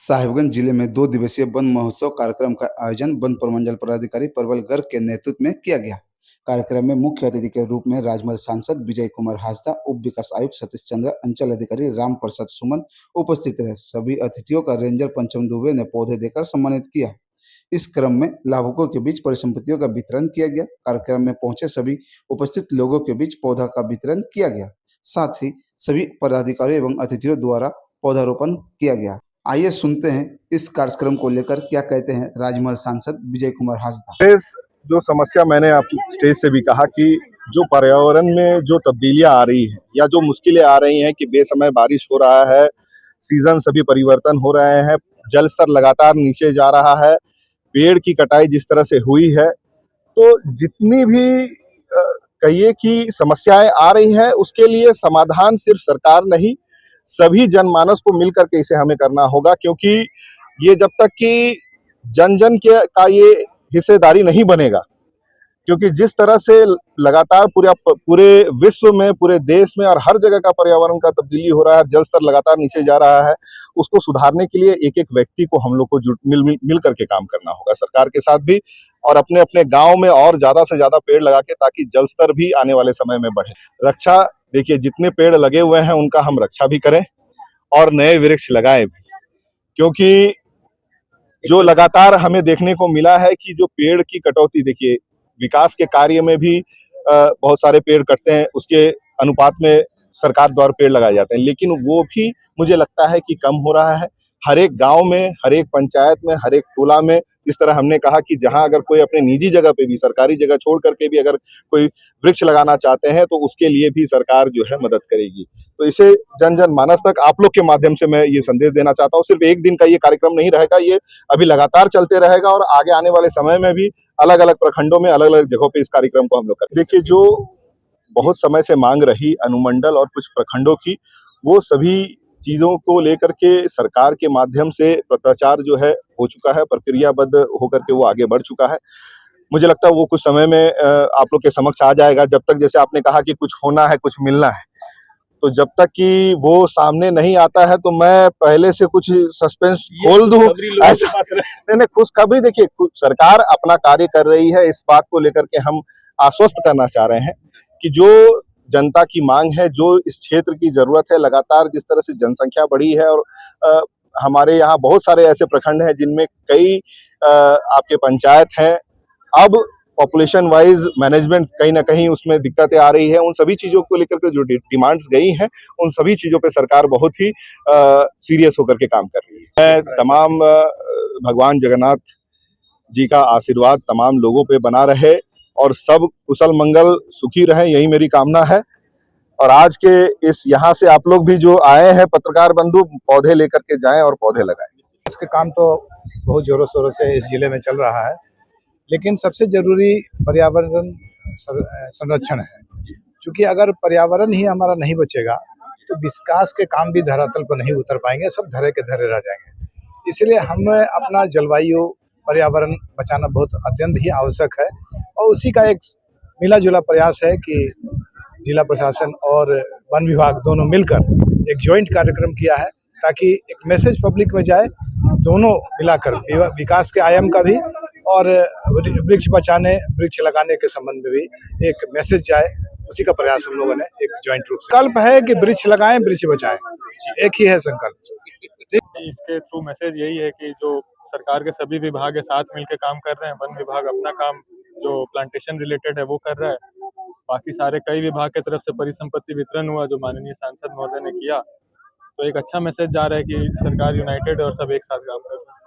साहिबगंज जिले में 2 दिवसीय वन महोत्सव कार्यक्रम का आयोजन वन प्रमंडल पदाधिकारी प्रबल गर्ग के नेतृत्व में किया गया। कार्यक्रम में मुख्य अतिथि के रूप में राजमहल सांसद विजय कुमार हांसदा, उप विकास आयुक्त सतीश चंद्र, अंचल अधिकारी राम प्रसाद सुमन उपस्थित रहे। सभी अतिथियों का रेंजर पंचम दुबे ने पौधे देकर सम्मानित किया। इस क्रम में लाभुकों के बीच परिसंपत्तियों का वितरण किया गया। कार्यक्रम में पहुंचे सभी उपस्थित लोगों के बीच पौधा का वितरण किया गया। साथ ही सभी पदाधिकारियों एवं अतिथियों द्वारा पौधारोपण किया गया। आइए सुनते हैं इस कार्यक्रम को लेकर क्या कहते हैं राजमहल सांसद विजय कुमार हांसदा। जो समस्या मैंने आप स्टेज से भी कहा कि जो पर्यावरण में जो तब्दीलियां आ रही हैं या जो मुश्किलें आ रही हैं कि बेसमय बारिश हो रहा है, सीजन सभी परिवर्तन हो रहे हैं, जल स्तर लगातार नीचे जा रहा है, पेड़ की कटाई जिस तरह से हुई है, तो जितनी भी कहिए कि समस्याएं आ रही हैं उसके लिए समाधान सिर्फ सरकार नहीं, सभी जनमानस को मिलकर के इसे हमें करना होगा। क्योंकि ये जब तक कि जन जन के का ये हिस्सेदारी नहीं बनेगा, क्योंकि जिस तरह से लगातार पूरे विश्व में, पूरे देश में और हर जगह का पर्यावरण का तब्दीली हो रहा है, जल स्तर लगातार नीचे जा रहा है, उसको सुधारने के लिए एक एक व्यक्ति को हम लोग को मिल करके काम करना होगा, सरकार के साथ भी, और अपने अपने गांव में और ज्यादा से ज्यादा पेड़ लगा के, ताकि जल स्तर भी आने वाले समय में बढ़े। रक्षा, देखिए जितने पेड़ लगे हुए हैं उनका हम रक्षा भी करें और नए वृक्ष लगाएं भी, क्योंकि जो लगातार हमें देखने को मिला है कि जो पेड़ की कटौती, देखिए विकास के कार्य में भी बहुत सारे पेड़ कटते हैं, उसके अनुपात में सरकार द्वारा पेड़ लगाए जाते हैं, लेकिन वो भी मुझे लगता है कि कम हो रहा है। हर एक गांव में, हर एक पंचायत में, हर एक टोला में, जिस तरह हमने कहा कि जहां अगर कोई अपने निजी जगह पे भी, सरकारी जगह छोड़ करके भी अगर कोई वृक्ष लगाना चाहते हैं तो उसके लिए भी सरकार जो है मदद करेगी। तो इसे जन जन मानस तक आप लोग के माध्यम से मैं ये संदेश देना चाहता हूँ। सिर्फ एक दिन का ये कार्यक्रम नहीं रहेगा, ये अभी लगातार चलते रहेगा और आगे आने वाले समय में भी अलग अलग प्रखंडों में, अलग अलग जगहों पे इस कार्यक्रम को हम लोग करें। देखिए, जो बहुत समय से मांग रही अनुमंडल और कुछ प्रखंडों की, वो सभी चीजों को लेकर के सरकार के माध्यम से पत्राचार जो है हो चुका है, प्रक्रियाबद्ध होकर के वो आगे बढ़ चुका है। मुझे लगता है वो कुछ समय में आप लोग के समक्ष आ जाएगा। जब तक, जैसे आपने कहा कि कुछ होना है, कुछ मिलना है, तो जब तक कि वो सामने नहीं आता है तो मैं पहले से कुछ सस्पेंस खोल दूं ऐसा नहीं। खुशखबरी, देखिए सरकार अपना कार्य कर रही है, इस बात को लेकर के हम आश्वस्त करना चाह रहे हैं कि जो जनता की मांग है, जो इस क्षेत्र की जरूरत है, लगातार जिस तरह से जनसंख्या बढ़ी है और हमारे यहाँ बहुत सारे ऐसे प्रखंड हैं जिनमें कई आपके पंचायत हैं, अब पॉपुलेशन वाइज मैनेजमेंट कहीं ना कहीं उसमें दिक्कतें आ रही है। उन सभी चीजों को लेकर के जो डिमांड्स गई हैं, उन सभी चीजों पे सरकार बहुत ही सीरियस होकर के काम कर रही है। तमाम भगवान जगन्नाथ जी का आशीर्वाद तमाम लोगों पे बना रहे और सब कुशल मंगल सुखी रहे, यही मेरी कामना है। और आज के इस यहाँ से आप लोग भी जो आए हैं पत्रकार बंधु, पौधे लेकर के जाएं और पौधे लगाएं। इसके काम तो बहुत जोरों शोरों से इस जिले में चल रहा है, लेकिन सबसे जरूरी पर्यावरण संरक्षण है। क्योंकि अगर पर्यावरण ही हमारा नहीं बचेगा तो विकास के काम भी धरातल पर नहीं उतर पाएंगे, सब धरे के धरे रह जाएंगे। इसलिए हमें अपना जलवायु, पर्यावरण बचाना बहुत अत्यंत ही आवश्यक है और उसी का एक मिला जुला प्रयास है कि जिला प्रशासन और वन विभाग दोनों मिलकर एक जॉइंट कार्यक्रम किया है, ताकि एक मैसेज पब्लिक में जाए, दोनों मिलाकर विकास के आयाम का भी और वृक्ष बचाने, वृक्ष लगाने के संबंध में भी एक मैसेज जाए, उसी का प्रयास हम लोगों ने एक जॉइंट रूप से। संकल्प है कि वृक्ष लगाएं, वृक्ष बचाएं, एक ही है संकल्प। इसके थ्रू मैसेज यही है कि जो सरकार के सभी विभाग साथ मिलकर काम कर रहे हैं। वन विभाग अपना काम जो प्लांटेशन रिलेटेड है वो कर रहा है, बाकी सारे कई विभाग की तरफ से परिसंपत्ति वितरण हुआ जो माननीय सांसद महोदय ने किया। तो एक अच्छा मैसेज जा रहा है कि सरकार यूनाइटेड और सब एक साथ काम कर रहे हैं।